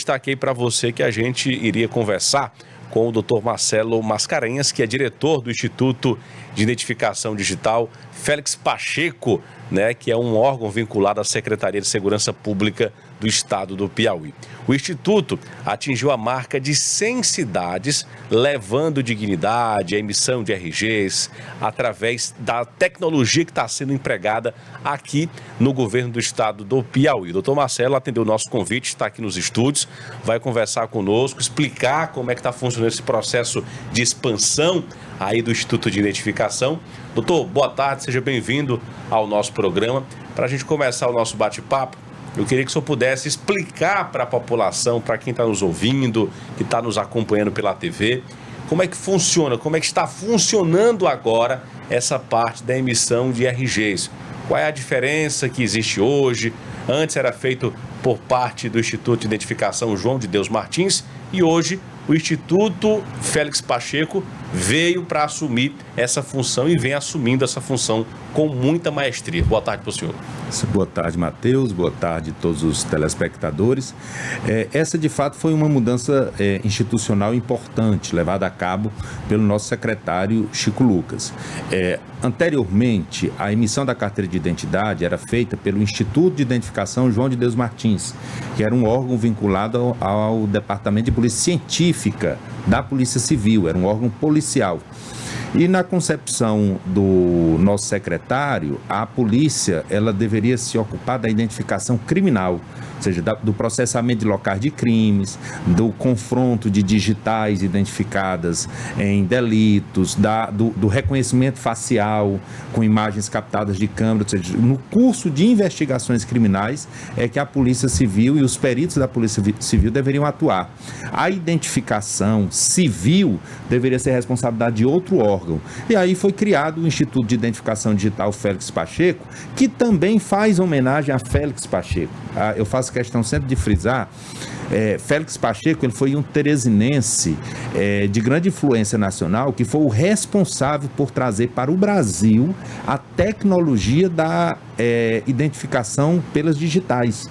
Destaquei para você que a gente iria conversar com o Dr. Marcelo Mascarenhas, que é diretor do Instituto de Identificação Digital, Félix Pacheco, que é um órgão vinculado à Secretaria de Segurança Pública do Estado do Piauí. O Instituto atingiu a marca de 100 cidades, levando dignidade, a emissão de RGs, através da tecnologia que está sendo empregada aqui no governo do Estado do Piauí. O doutor Marcelo atendeu o nosso convite, está aqui nos estúdios, vai conversar conosco, explicar como é que está funcionando esse processo de expansão aí do Instituto de Identificação. Doutor, boa tarde, seja bem-vindo ao nosso programa. Para a gente começar o nosso bate-papo, eu queria que o senhor pudesse explicar para a população, para quem está nos ouvindo, que está nos acompanhando pela TV, como é que funciona, como é que está funcionando agora essa parte da emissão de RGs. Qual é a diferença que existe hoje? Antes era feito por parte do Instituto de Identificação João de Deus Martins e hoje o Instituto Félix Pacheco veio para assumir essa função e vem assumindo essa função com muita maestria. Boa tarde para o senhor. Boa tarde, Matheus. Boa tarde a todos os telespectadores. Essa, de fato, foi uma mudança institucional importante, levada a cabo pelo nosso secretário Chico Lucas. Anteriormente, a emissão da carteira de identidade era feita pelo Instituto de Identificação João de Deus Martins, que era um órgão vinculado ao Departamento de Polícia Científica da Polícia Civil, era um órgão policial. E na concepção do nosso secretário, a polícia ela deveria se ocupar da identificação criminal, ou seja, do processamento de locais de crimes, do confronto de digitais identificadas em delitos, do reconhecimento facial com imagens captadas de câmera, ou seja, no curso de investigações criminais é que a Polícia Civil e os peritos da Polícia Civil deveriam atuar. A identificação civil deveria ser responsabilidade de outro órgão. E aí foi criado o Instituto de Identificação Digital Félix Pacheco, que também faz homenagem a Félix Pacheco. Eu faço questão sempre de frisar, Félix Pacheco ele foi um teresinense de grande influência nacional, que foi o responsável por trazer para o Brasil a tecnologia da identificação pelas digitais.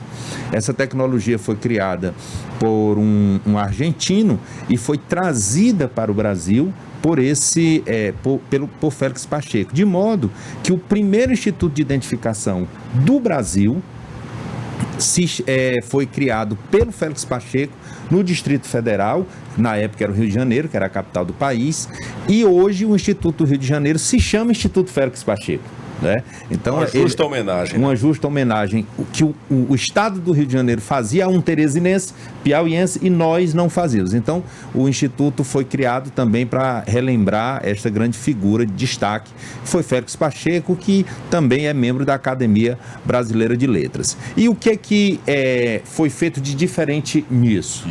Essa tecnologia foi criada por um argentino e foi trazida para o Brasil por Félix Pacheco, de modo que o primeiro Instituto de Identificação do Brasil foi criado pelo Félix Pacheco no Distrito Federal, na época era o Rio de Janeiro, que era a capital do país, e hoje o Instituto do Rio de Janeiro se chama Instituto Félix Pacheco. Então, uma justa homenagem. Uma justa homenagem que o Estado do Rio de Janeiro fazia a um teresinense, piauiense, e nós não fazíamos. Então, o Instituto foi criado também para relembrar esta grande figura de destaque, que foi Félix Pacheco, que também é membro da Academia Brasileira de Letras. E o que foi feito de diferente nisso?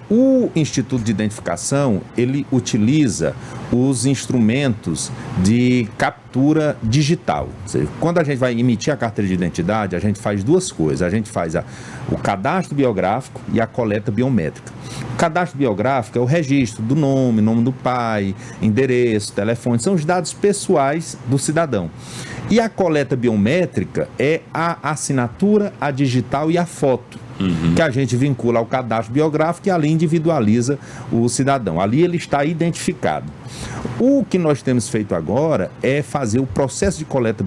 O Instituto de Identificação, ele utiliza os instrumentos de captura digital. Ou seja, quando a gente vai emitir a carteira de identidade, a gente faz duas coisas. A gente faz o cadastro biográfico e a coleta biométrica. O cadastro biográfico é o registro do nome do pai, endereço, telefone, são os dados pessoais do cidadão. E a coleta biométrica é a assinatura, a digital e a foto. Que a gente vincula ao cadastro biográfico e ali individualiza o cidadão. Ali ele está identificado. O que nós temos feito agora é fazer o processo de coleta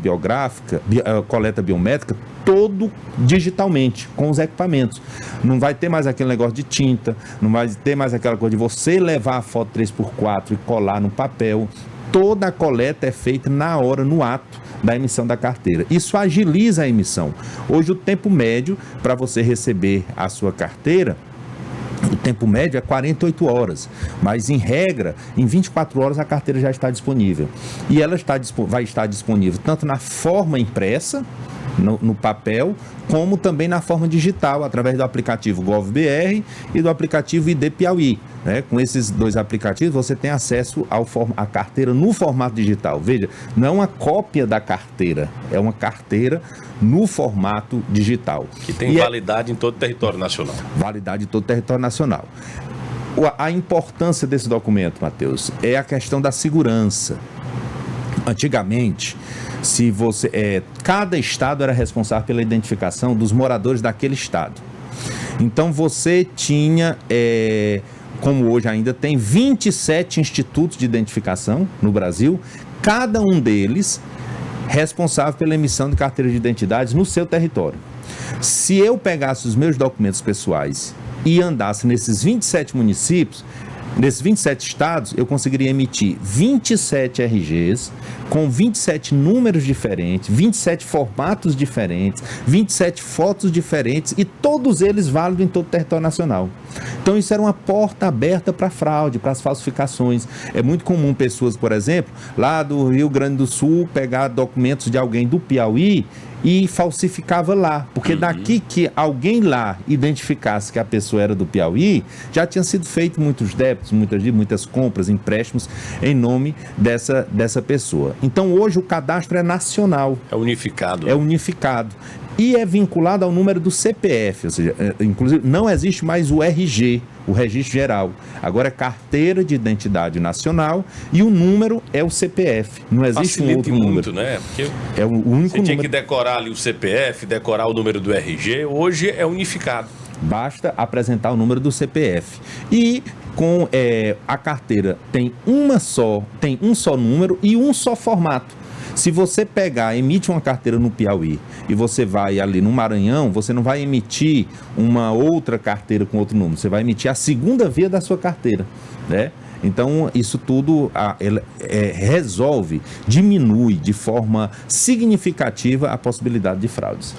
biométrica todo digitalmente, com os equipamentos. Não vai ter mais aquele negócio de tinta, não vai ter mais aquela coisa de você levar a foto 3x4 e colar no papel. Toda a coleta é feita na hora, no ato da emissão da carteira. Isso agiliza a emissão. Hoje o tempo médio para você receber a sua carteira, o tempo médio é 48 horas, mas em regra, em 24 horas a carteira já está disponível. E ela vai estar disponível tanto na forma impressa, no papel, como também na forma digital, através do aplicativo GovBR e do aplicativo ID Piauí. Com esses dois aplicativos você tem acesso à carteira no formato digital. Veja, não é uma cópia da carteira, é uma carteira no formato digital. Que tem validade em todo o território nacional. Validade em todo o território nacional. A importância desse documento, Matheus, é a questão da segurança. Antigamente, cada estado era responsável pela identificação dos moradores daquele estado. Então você tinha, como hoje ainda tem, 27 institutos de identificação no Brasil, cada um deles responsável pela emissão de carteira de identidade no seu território. Se eu pegasse os meus documentos pessoais e andasse nesses 27 municípios, nesses 27 estados, eu conseguiria emitir 27 RGs com 27 números diferentes, 27 formatos diferentes, 27 fotos diferentes e todos eles válidos em todo o território nacional. Então isso era uma porta aberta para fraude, para as falsificações. É muito comum pessoas, por exemplo, lá do Rio Grande do Sul, pegar documentos de alguém do Piauí e falsificava lá, porque daqui que alguém lá identificasse que a pessoa era do Piauí, já tinha sido feito muitos débitos, muitas compras, empréstimos em nome dessa pessoa. Então hoje o cadastro é nacional. É unificado. É unificado. E é vinculado ao número do CPF, ou seja, inclusive não existe mais o RG, o Registro Geral. Agora é Carteira de Identidade Nacional e o número é o CPF. Não existe Facilita um outro muito, número. Né? Porque é o único você tinha número. que decorar ali o CPF, decorar o número do RG, hoje é unificado. Basta apresentar o número do CPF. E com a carteira tem um só número e um só formato. Se você emite uma carteira no Piauí e você vai ali no Maranhão, você não vai emitir uma outra carteira com outro número, você vai emitir a segunda via da sua carteira, né? Então, isso tudo diminui de forma significativa a possibilidade de fraudes.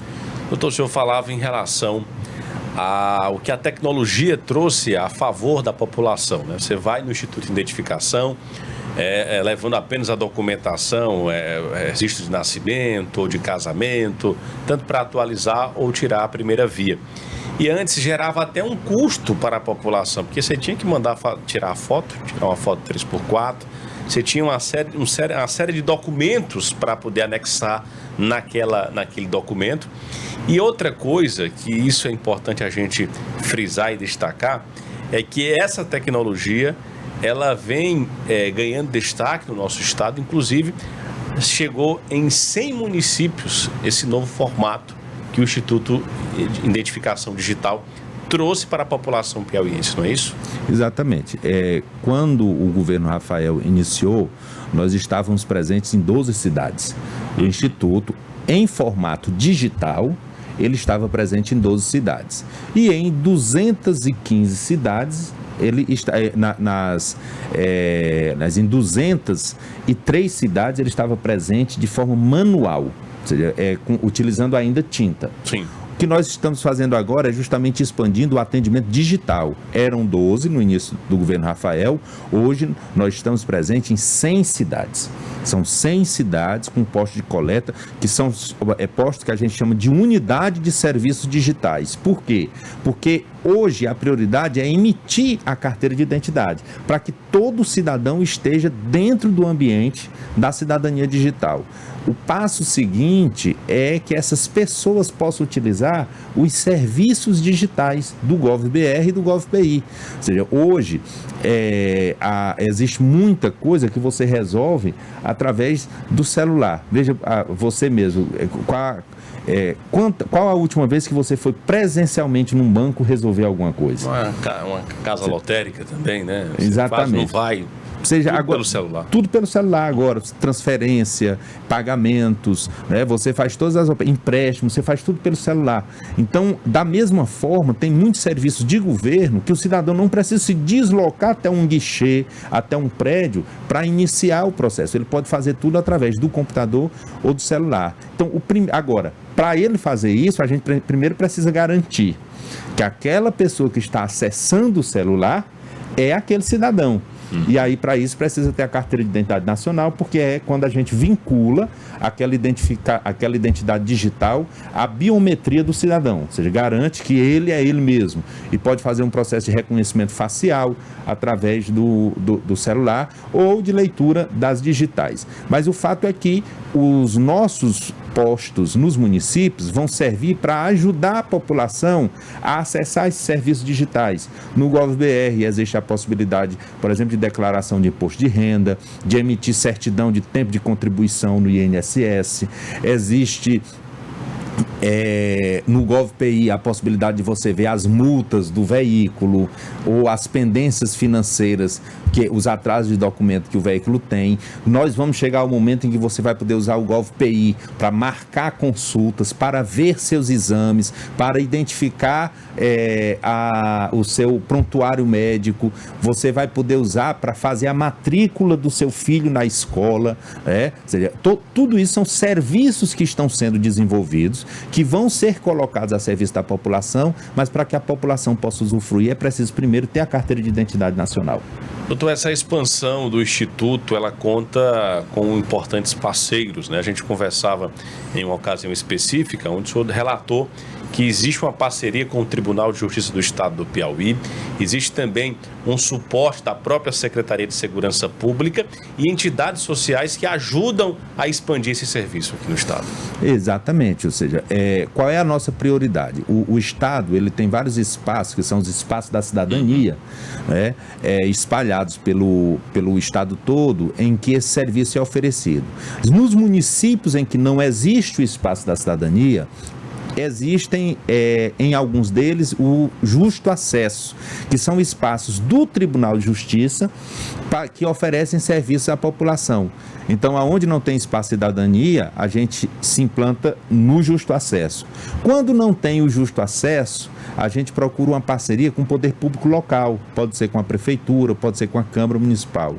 Doutor, o senhor falava em relação ao que a tecnologia trouxe a favor da população, né? Você vai no Instituto de Identificação, levando apenas a documentação, registro de nascimento ou de casamento, tanto para atualizar ou tirar a primeira via. E antes gerava até um custo para a população, porque você tinha que mandar tirar uma foto 3x4, você tinha uma série de documentos para poder anexar naquele documento. E outra coisa, que isso é importante a gente frisar e destacar, é que essa tecnologia ela vem ganhando destaque no nosso estado, inclusive chegou em 100 municípios esse novo formato que o Instituto de Identificação Digital trouxe para a população piauiense, não é isso? Exatamente. Quando o governo Rafael iniciou, nós estávamos presentes em 12 cidades. O Instituto, em formato digital, ele estava presente em 12 cidades. E em 215 cidades, ele está em 203 cidades ele estava presente de forma manual, ou seja, utilizando ainda tinta. Sim. O que nós estamos fazendo agora é justamente expandindo o atendimento digital. Eram 12 no início do governo Rafael, hoje nós estamos presentes em 100 cidades. São 100 cidades com postos de coleta, que são postos que a gente chama de unidade de serviços digitais. Por quê? Porque hoje a prioridade é emitir a carteira de identidade, para que todo cidadão esteja dentro do ambiente da cidadania digital. O passo seguinte é que essas pessoas possam utilizar os serviços digitais do GovBR e do GovPI. Ou seja, hoje existe muita coisa que você resolve através do celular. Veja você mesmo, qual a última vez que você foi presencialmente num banco resolver alguma coisa? Uma casa lotérica também, né? Você Exatamente. Não vai... Seja, tudo agora, pelo celular. Tudo pelo celular agora, transferência, pagamentos, né? Você faz todas as empréstimos, você faz tudo pelo celular. Então, da mesma forma, tem muitos serviços de governo que o cidadão não precisa se deslocar até um guichê, até um prédio, para iniciar o processo. Ele pode fazer tudo através do computador ou do celular. Então, agora, para ele fazer isso, a gente primeiro precisa garantir que aquela pessoa que está acessando o celular é aquele cidadão. E aí, para isso, precisa ter a carteira de identidade nacional, porque é quando a gente vincula aquela identidade digital à biometria do cidadão, ou seja, garante que ele é ele mesmo e pode fazer um processo de reconhecimento facial através do celular ou de leitura das digitais. Mas o fato é que os nossos postos nos municípios vão servir para ajudar a população a acessar esses serviços digitais. No GovBR existe a possibilidade, por exemplo, de declaração de imposto de renda, de emitir certidão de tempo de contribuição no INSS, existe no GovPI a possibilidade de você ver as multas do veículo ou as pendências financeiras, os atrasos de documento que o veículo tem. Nós vamos chegar ao momento em que você vai poder usar o GovPI para marcar consultas, para ver seus exames, para identificar o seu prontuário médico. Você vai poder usar para fazer a matrícula do seu filho na escola. Ou seja, tudo isso são serviços que estão sendo desenvolvidos, que vão ser colocados a serviço da população, mas para que a população possa usufruir é preciso primeiro ter a carteira de identidade nacional. Doutor, essa expansão do Instituto, ela conta com importantes parceiros, né? A gente conversava em uma ocasião específica, onde o senhor relatou que existe uma parceria com o Tribunal de Justiça do Estado do Piauí, existe também um suporte da própria Secretaria de Segurança Pública e entidades sociais que ajudam a expandir esse serviço aqui no Estado. Exatamente, ou seja, qual é a nossa prioridade? O Estado, ele tem vários espaços, que são os espaços da cidadania, né, espalhados pelo Estado todo, em que esse serviço é oferecido. Nos municípios em que não existe o espaço da cidadania, existem em alguns deles o justo acesso, que são espaços do Tribunal de Justiça que oferecem serviços à população. Então, aonde não tem espaço de cidadania, a gente se implanta no justo acesso. Quando não tem o justo acesso, a gente procura uma parceria com o poder público local, pode ser com a prefeitura, pode ser com a Câmara Municipal.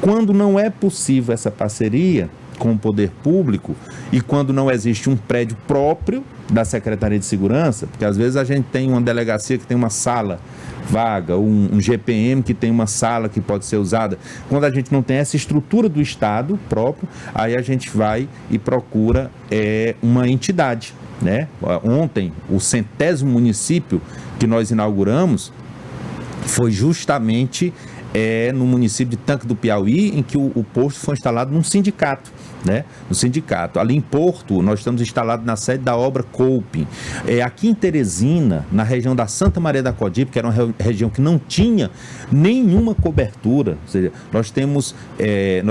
Quando não é possível essa parceria com o poder público e quando não existe um prédio próprio da Secretaria de Segurança, porque às vezes a gente tem uma delegacia que tem uma sala vaga, um GPM que tem uma sala que pode ser usada. Quando a gente não tem essa estrutura do Estado próprio, aí a gente vai e procura uma entidade, né? Ontem, o 100º município que nós inauguramos foi justamente no município de Tanque do Piauí, em que o posto foi instalado num sindicato, né? No sindicato. Ali em Porto, nós estamos instalados na sede da obra Couping. Aqui em Teresina, na região da Santa Maria da Codipe, que era uma região que não tinha nenhuma cobertura, ou seja, nós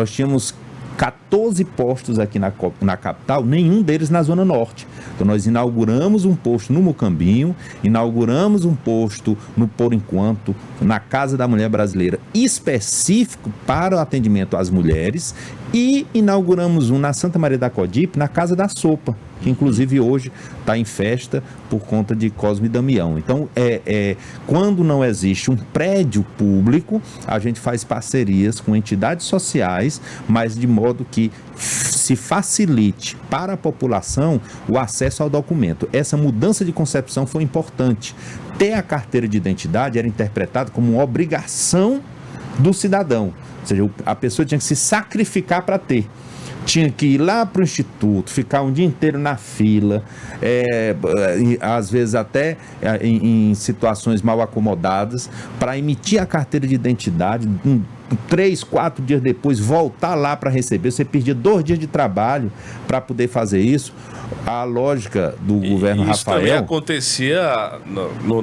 tínhamos 14 postos aqui na capital, nenhum deles na Zona Norte. Então, nós inauguramos um posto no Mocambinho, inauguramos um posto no Por Enquanto, na Casa da Mulher Brasileira, específico para o atendimento às mulheres, e inauguramos um na Santa Maria da Codipe, na Casa da Sopa, que inclusive hoje está em festa por conta de Cosme e Damião. Então, quando não existe um prédio público, a gente faz parcerias com entidades sociais, mas de modo que se facilite para a população o acesso ao documento. Essa mudança de concepção foi importante. Ter a carteira de identidade era interpretado como uma obrigação do cidadão, ou seja, a pessoa tinha que se sacrificar para ter. Tinha que ir lá para o instituto, ficar um dia inteiro na fila, às vezes até em situações mal acomodadas, para emitir a carteira de identidade, 3, 4 dias depois voltar lá para receber. Você perdia 2 dias de trabalho para poder fazer isso. A lógica do governo Rafael... Isso também acontecia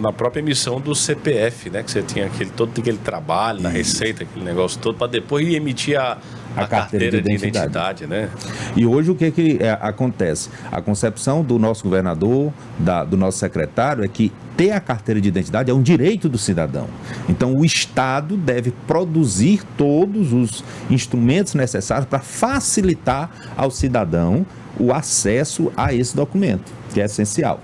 na própria emissão do CPF, né? Que você tinha todo aquele trabalho na Receita, aquele negócio todo, para depois emitir a carteira de identidade, né? E hoje o que acontece? A concepção do nosso governador, do nosso secretário, é que ter a carteira de identidade é um direito do cidadão. Então, o Estado deve produzir todos os instrumentos necessários para facilitar ao cidadão o acesso a esse documento, que é essencial.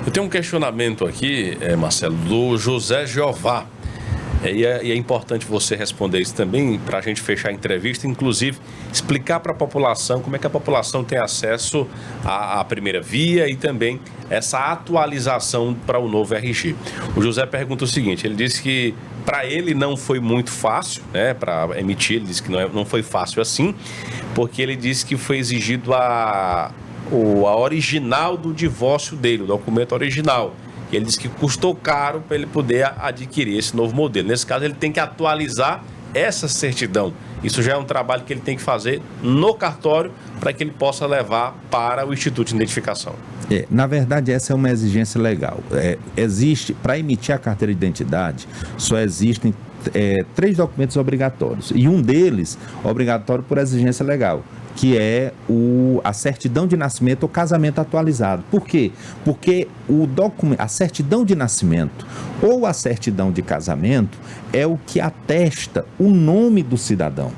Eu tenho um questionamento aqui, Marcelo, do José Jeová. E é importante você responder isso também, para a gente fechar a entrevista, inclusive explicar para a população como é que a população tem acesso à primeira via e também essa atualização para o novo RG. O José pergunta o seguinte, ele disse que para ele não foi muito fácil, né, para emitir, ele disse que não foi fácil assim, porque ele disse que foi exigido a original do divórcio dele, o documento original. Ele disse que custou caro para ele poder adquirir esse novo modelo. Nesse caso, ele tem que atualizar essa certidão. Isso já é um trabalho que ele tem que fazer no cartório para que ele possa levar para o Instituto de Identificação. Na verdade, essa é uma exigência legal. Para emitir a carteira de identidade, só existem 3 documentos obrigatórios, e um deles obrigatório por exigência legal, que é a certidão de nascimento ou casamento atualizado. Por quê? Porque a certidão de nascimento ou a certidão de casamento é o que atesta o nome do cidadão.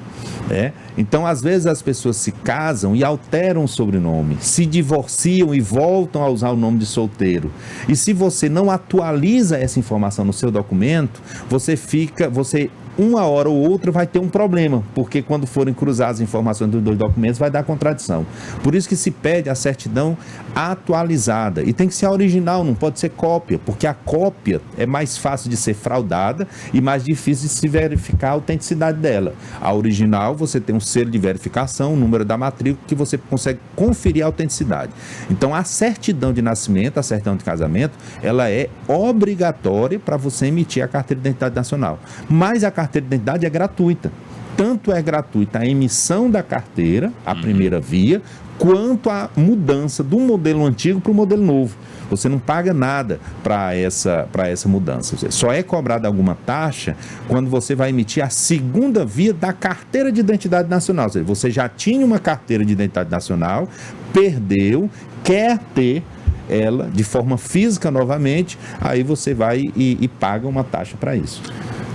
Então, às vezes, as pessoas se casam e alteram o sobrenome, se divorciam e voltam a usar o nome de solteiro. E se você não atualiza essa informação no seu documento, você uma hora ou outra vai ter um problema, porque quando forem cruzar as informações dos 2 documentos vai dar contradição. Por isso que se pede a certidão atualizada, e tem que ser a original, não pode ser cópia, porque a cópia é mais fácil de ser fraudada e mais difícil de se verificar a autenticidade dela. A original, você tem um selo de verificação, o número da matrícula, que você consegue conferir a autenticidade. Então, a certidão de nascimento, a certidão de casamento, ela é obrigatória para você emitir a carteira de identidade nacional. Mas a carteira de identidade é gratuita. Tanto é gratuita a emissão da carteira, a primeira via, quanto a mudança do modelo antigo para o modelo novo. Você não paga nada para essa mudança. Só é cobrada alguma taxa quando você vai emitir a segunda via da carteira de identidade nacional. Ou seja, você já tinha uma carteira de identidade nacional, perdeu, quer ter ela de forma física novamente, aí você vai e paga uma taxa para isso.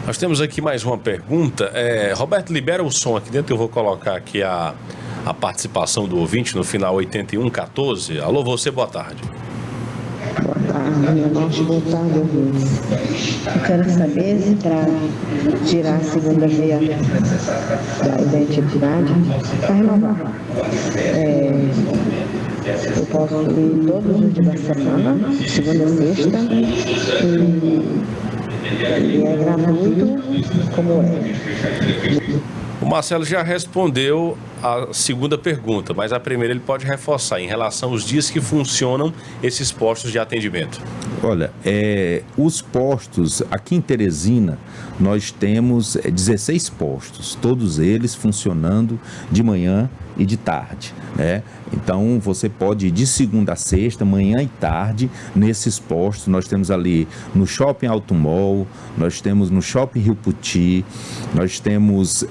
Nós temos aqui mais uma pergunta. Roberto, libera o som aqui dentro, eu vou colocar aqui a participação do ouvinte no final 8114. Alô, você, boa tarde. Boa tarde, boa tarde, ouvinte. Eu quero saber se para tirar a segunda via da identidade, para renovar, eu posso ir todos os dias da semana, segunda e sexta, e é gratuito, como é? O Marcelo já respondeu a segunda pergunta, mas a primeira ele pode reforçar em relação aos dias que funcionam esses postos de atendimento. Olha, os postos, aqui em Teresina, nós temos 16 postos, todos eles funcionando de manhã e de tarde, né? Então, você pode ir de segunda a sexta, manhã e tarde, nesses postos. Nós temos ali no Shopping Alto Mall, nós temos no Shopping Rio Puti, nós temos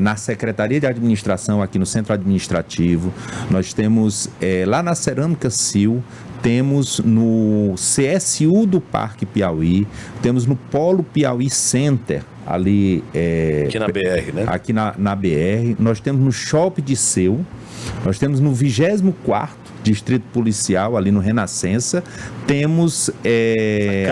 na Secretaria de Administração, aqui no Centro Administrativo, nós temos lá na Cerâmica Sil, temos no CSU do Parque Piauí, temos no Polo Piauí Center, ali... aqui na BR, né? Aqui na BR. Nós temos no Shopping de Seu, nós temos no 24º Distrito Policial, ali no Renascença, temos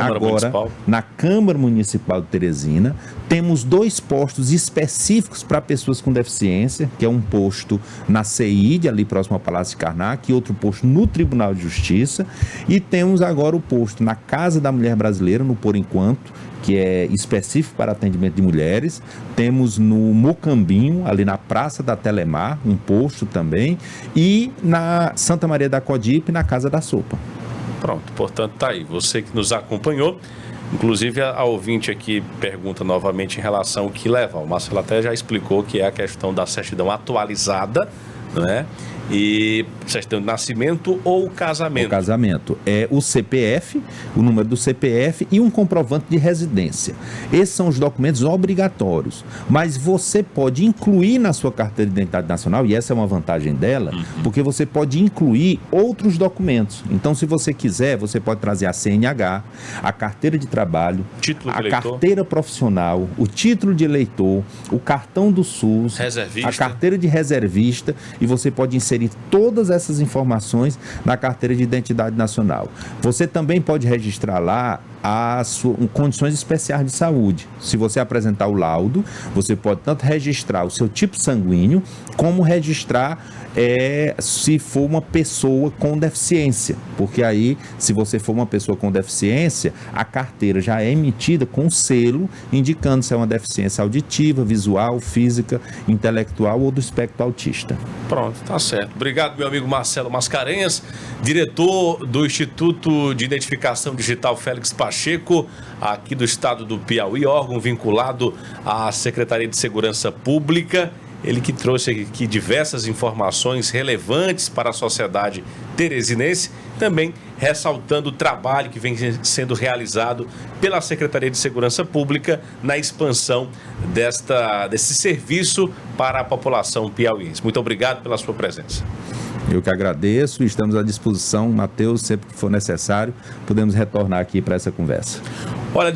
agora na Câmara Municipal de Teresina, temos 2 postos específicos para pessoas com deficiência, que é um posto na CEID, ali próximo ao Palácio de Karnak, e outro posto no Tribunal de Justiça, e temos agora o posto na Casa da Mulher Brasileira, no Por Enquanto, que é específico para atendimento de mulheres. Temos no Mocambinho, ali na Praça da Telemar, um posto também, e na Santa Maria da Codipe, na Casa da Sopa. Pronto, portanto, tá aí. Você que nos acompanhou, inclusive a ouvinte aqui pergunta novamente em relação ao que leva. O Marcelo até já explicou que é a questão da certidão atualizada, né? E certidão de nascimento ou casamento? O casamento. É o CPF, o número do CPF e um comprovante de residência. Esses são os documentos obrigatórios. Mas você pode incluir na sua carteira de identidade nacional, e essa é uma vantagem dela, porque você pode incluir outros documentos. Então, se você quiser, você pode trazer a CNH, a carteira de trabalho, a carteira profissional, o título de eleitor, o cartão do SUS, a carteira de reservista, e você pode inserir todas essas informações na carteira de identidade nacional. Você também pode registrar lá condições especiais de saúde. Se você apresentar o laudo, você pode tanto registrar o seu tipo sanguíneo, como registrar se for uma pessoa com deficiência, porque aí, se você for uma pessoa com deficiência, a carteira já é emitida com selo, indicando se é uma deficiência auditiva, visual, física, intelectual ou do espectro autista. Pronto, tá certo. Obrigado, meu amigo Marcelo Mascarenhas, diretor do Instituto de Identificação Digital Félix Pacheco, aqui do estado do Piauí, órgão vinculado à Secretaria de Segurança Pública. Ele que trouxe aqui diversas informações relevantes para a sociedade teresinense, também ressaltando o trabalho que vem sendo realizado pela Secretaria de Segurança Pública na expansão desse serviço para a população piauiense. Muito obrigado pela sua presença. Eu que agradeço e estamos à disposição, Matheus, sempre que for necessário, podemos retornar aqui para essa conversa. Olha,